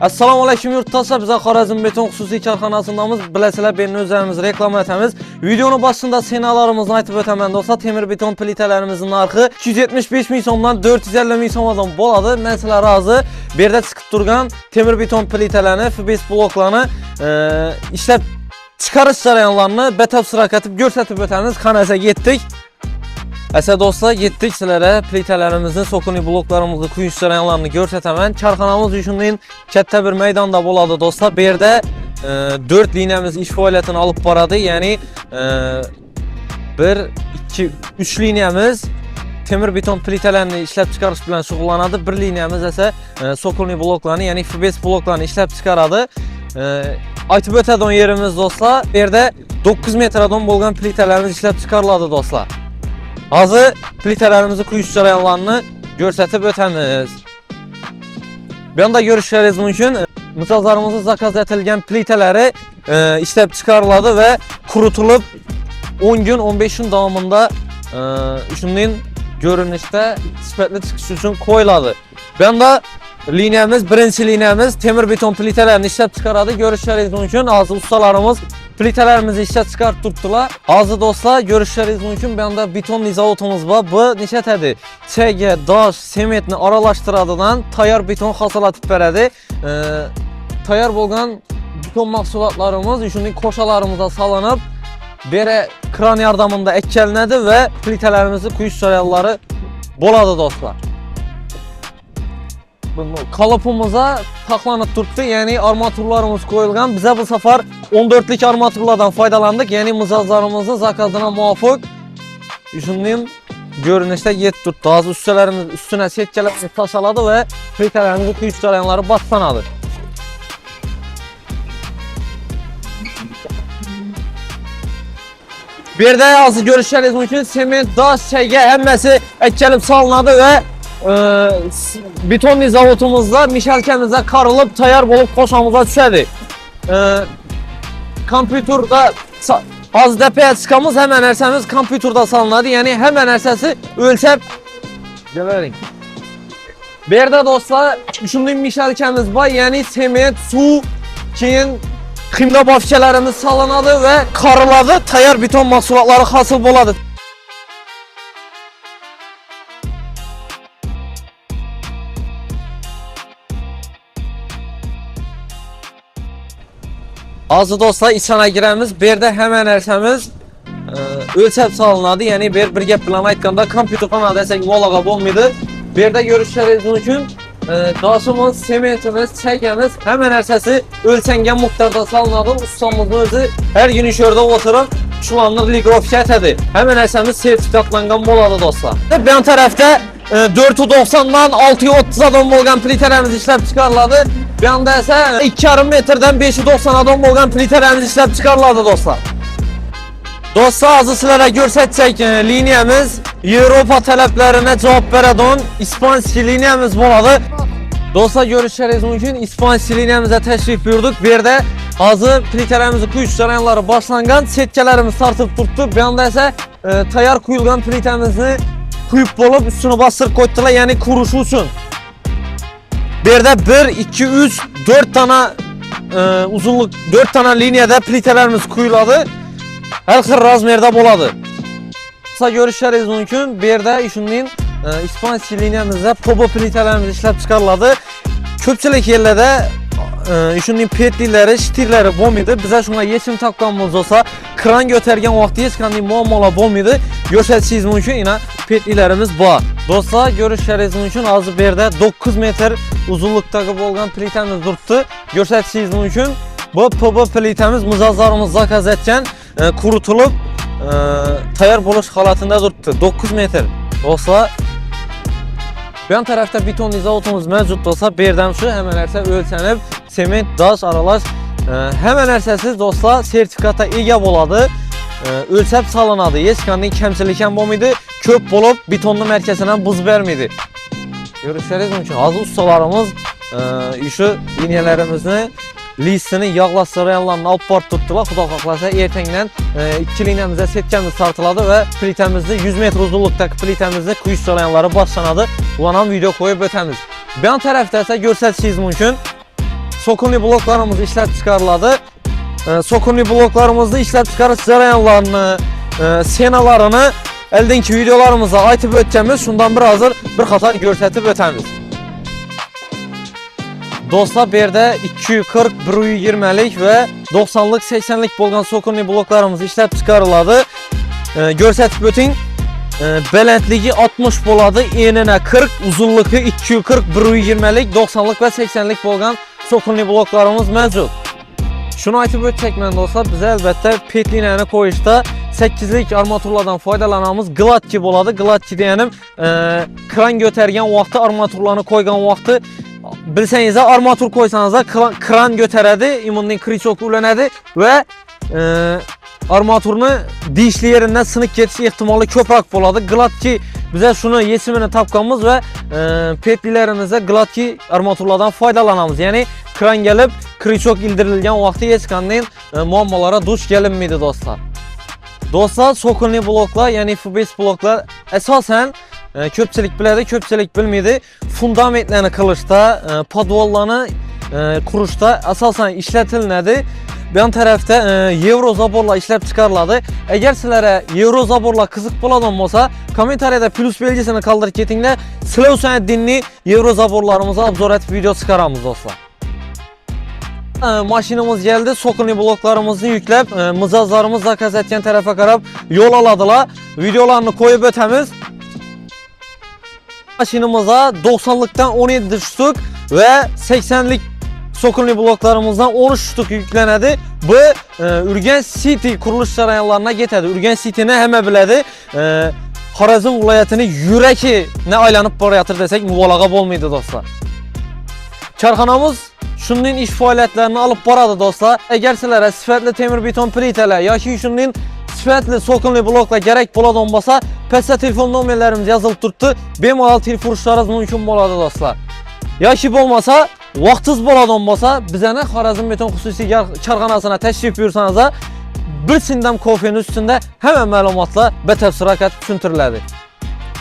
Assalamu alaykum yurttaşlar, bize Xorazm Beton xususiy korxonasındamiz. Bilasizlar, benim özlerimiz reklam etamiz. Videonun başında senalarımızı aytib o'taman do'stlar. Temir beton plitalarimizning narxi 275 ming so'mdan 450 ming so'mgacha bo'ladi. Men sizlar hozir bu yerda chiqib turgan temir beton plitalarni, FBS bloklarni ishlab chiqarish jarayonlarini batafsil etib ko'rsatib o'tamiz. Qanasa yetdik. Asa do'stlar, yetdik sizlarga plitalarimizni, sokuni bloklarimizni quyish jarayonlarini ko'rsataman. Korxonamiz shunday katta bir maydonda bo'ladi do'stlar. Bu yerda 4 liniyamiz ish faoliyatini olib boradi. Ya'ni 1, 2, 3 liniyamiz temir beton plitalarni ishlab chiqarish bilan shug'ullanadi. Bir liniyamiz esa sokuni bloklarni, ya'ni FBS bloklarni ishlab chiqaradi. Aytib o'tadigan yerimiz do'stlar, bu yerda 9 metrdan bo'lgan plitalarimiz ishlab chiqariladi do'stlar. Hozir plitalarimizni quyish jarayonlarini ko'rsatib o'tamiz. Bu yerda ko'rishingiz mumkin, mijozlarimizning zakaz etilgan plitalari ishlab chiqariladi va quritulib 10 kun, 15 kun davomida shunday ko'rinishda sifatli chiqish uchun qo'yiladi. Bu yerda liniyamiz, birinchi liniyamiz temir beton plitalarni ishlab chiqaradi. Ko'rishingiz mumkin, hozir ustalarimiz plitalarimizni ishlab chiqarib turibdilar. Hozir do'stlar, ko'rishingiz mumkin, bu yerda betonli zavodimiz bor. Bu nechatadir? Chega, dosh, sementni aralashtiradigan tayyor beton hosil etib beradi. Tayyor bo'lgan beton mahsulotlarimiz shunday qo'shalarimizda solinib, bere kran yordamida ekkalinadi va plitalarimizni quyish jarayonlari bo'ladi do'stlar. Kalıpımıza taklanıp turttu, yani armaturlarımız koyulgan. Bize bu sefer 14'lik armaturlardan faydalandık. Yani mijozlarimizin zakazına muvafık shunday görünüşte yet turttu. Hozir ustalarimiz üstüne setkalarni tashaladı ve plitalarimizni quyish jarayonlari boshlandi. Bu yerda hozir ko'rishingiz mumkin, sement, dosh, chayga hammasi ekkalib solinadi ve betonli zavodimizda mishalkamizda qarilib tayyor bo'lib qo'shamizga tushadi. Kompyuterda hozir depaya chiqamiz, hamma narsamiz kompyuterda solinadi, ya'ni hamma narsasi o'lchab beravering. Bu yerda do'stlar shunday mishalkamiz bor, ya'ni sement, suv, keyin qimda bofchalarimiz solinadi va qariladi, tayyor beton mahsulotlari hosil bo'ladi. Hozir do'stlar ichana giramiz. Bu yerda hamma narsamiz o'lchab solinadi. Ya'ni bir gap bilan aytganda kompyuterxona desak muloqa bo'lmaydi. Bu yerda ko'rishingiz mumkin, doshimiz, sementimiz, chaygamiz hamma narsasi o'lchangan miqdorda solinadi. Ustamizning o'zi har kuni shu yerda o'tirib shularni ligrofga etadi. Hamma narsamiz sertifikatlangan bo'ladi do'stlar. Bu yon tarafda 490dan 630 bo'lgan plitalarimiz ishlab chiqariladi. Bu yanda esa 2,5 metrdan 590 bo'lgan plitalarimiz ishlab chiqariladi do'stlar. Do'stlar, hozir sizlarga ko'rsatsak, liniyamiz Yevropa talablarına javob beradigan ispanskiy liniyamiz bo'ladi. Do'stlar, ko'rishingiz mumkin, ispanskiy liniyamizga tashrif buyurdik. Bu yerda hozir plitalarimizni quyish jarayonlari boshlangan, setkalarimiz tartib turibdi. Bu yanda esa tayyor quyilgan plitamizni quyib bo'lib ustini bostirib qo'ydilar, ya'ni qurishi uchun. Bu yerda 1, 2, 3, 4 tane uzunluk 4 tane liniyada plitalarimiz quyiladi. Her xil razmerda bo'ladi. Siz ko'rishingiz mumkin, bu yerda shunday ispanskiy liniyamizda pobo plitalarimiz ishlab chiqariladi. Ko'pchilik yerlarda shunday petlilari, shtirlari bo'lmaydi. Biza shunga yechim topganmiz bo'lsa, kran ko'targan vaqtda hech qanday muammolar bo'lmaydi. Ko'rsatishingiz mumkin, yana petlilarimiz bor. Do'stlar, ko'rishingiz mumkin, hozir bu yerda 9 metr uzunlikdagi bo'lgan plitamiz turibdi. Ko'rsatishingiz mumkin, bu pobo plitamiz mijozlarimiz zakaz etgan, quritulib tayyor bo'lish holatida turibdi. 9 metr. Do'stlar, bu yon tarafda betonli zavodimiz mavjud do'stlar. Bu yerdan shu hamma narsa o'lchanib, sement, dosh aralash hamma narsasi do'stlar sertifikatga ega bo'ladi. O'lchab solinadi. Hech qanday kamchilik ham bo'lmaydi. Ko'p bo'lib betonni markazini ham buzib bermaydi. Ko'rishingiz mumkin, hozir ustalarimiz shu liniyalarimizni listini yog'lash jarayonlarini olib borib turibdilar. Xudo xohlasa ertangdan 2 liniyamizda setkamiz tortiladi va plitamizni 100 metr uzunlikdagi plitamizni quyish jarayonlari boshlanadi. Ularni ham video qo'yib o'tamiz. Bu yon tarafda esa ko'rsatishingiz mumkin, sokunlu bloklarımız işlep çıkarıladı. Sokunlu bloklarımızda işlep çıkarış jarayanlarını, senalarını eldeki videolarımıza aytıp öteceğimiz, şundan bir qatar görsətib ötemiz. Dostlar, bir de 240, 120'lik ve 90'lık, 80'lik bolgan sokunlu bloklarımız işlep çıkarıladı. Görsətib ötün. Belentliği 60 boladı, enine 40, uzunluğu 240, 120'lik, 90'lık ve 80'lik bolgan sokunlu bloklarımız mevcut. Şunu aytıp ötecek mən dostlar, bizə əlbəttə petli ilə qoyuşda 8'lik armaturlardan faydalanamız Gladki boladı. Gladki deyənim kran götərgən vaxtı, armaturlarını koygan vaxtı bilsənizə, armatur koysanızda kran götərədi, imunun kriçok ulənədi və armaturunu dişli yerindən sınık geçiş ihtimali köprak boladı. Gladki bizə şunu yesimini tapqanımız və petlilərimizdə Gladki armaturlardan faydalanamız. Yəni kran gelip kriçok ildirilgen vaxtı heç qanday muammalara duş gelinmedi dostlar. Dostlar, sokunlu bloklar, yani FBS bloklar esasen köpçelik bilədi, köpçelik bilmedi. Fundamentlerini kılıçda, padvallarını kuruşda esasen işletilmedi. Ben tarafta Euro zaborla işlep çıkarladı. Eğer sizlere Euro zaborla kızık boladan olsa, komentariyada plus belgesini kaldırıp ketinle silah sene dinli Euro zaborlarımıza abzor etip video çıkaramız dostlar. Maşinimiz geldi, sokunlu bloklarımızı yüklep, mızazlarımız zakaz etken tarafa qarab yol aladılar. Videolarını koyup ötemiz. Maşinimize 90'lıktan 17 düştük ve 80'lik sokunlu bloklarımızdan 13 ştuk yüklenedi. Bu Ürgen City kuruluş jarayanlarına getedi. Ürgen City'ni hemen biledi. Xorazm vilayetini yüreki ne aylanıp barayatır desek mübalağa olmaydı dostlar. Karxanamız şunun iş faaliyetlerini alıp baradı dostlar. Eğer sizlere sifətli temir beton pliteler ya ki şunun sifətli sokunlu blokla gerek boladı olmasa, pəsdə telefon nömrələrimiz yazılıb durdu. Bemalal telefon uçlarınız mümkün boladı dostlar. Ya ki olmasa, vaxtınız boladı olmasa, bizə nə Xorazm beton xüsusi karxanasına təşrif buyursanıza, bir sindəm kofenin üstündə hemen məlumatla bətəfsirakat düşüntürülədi.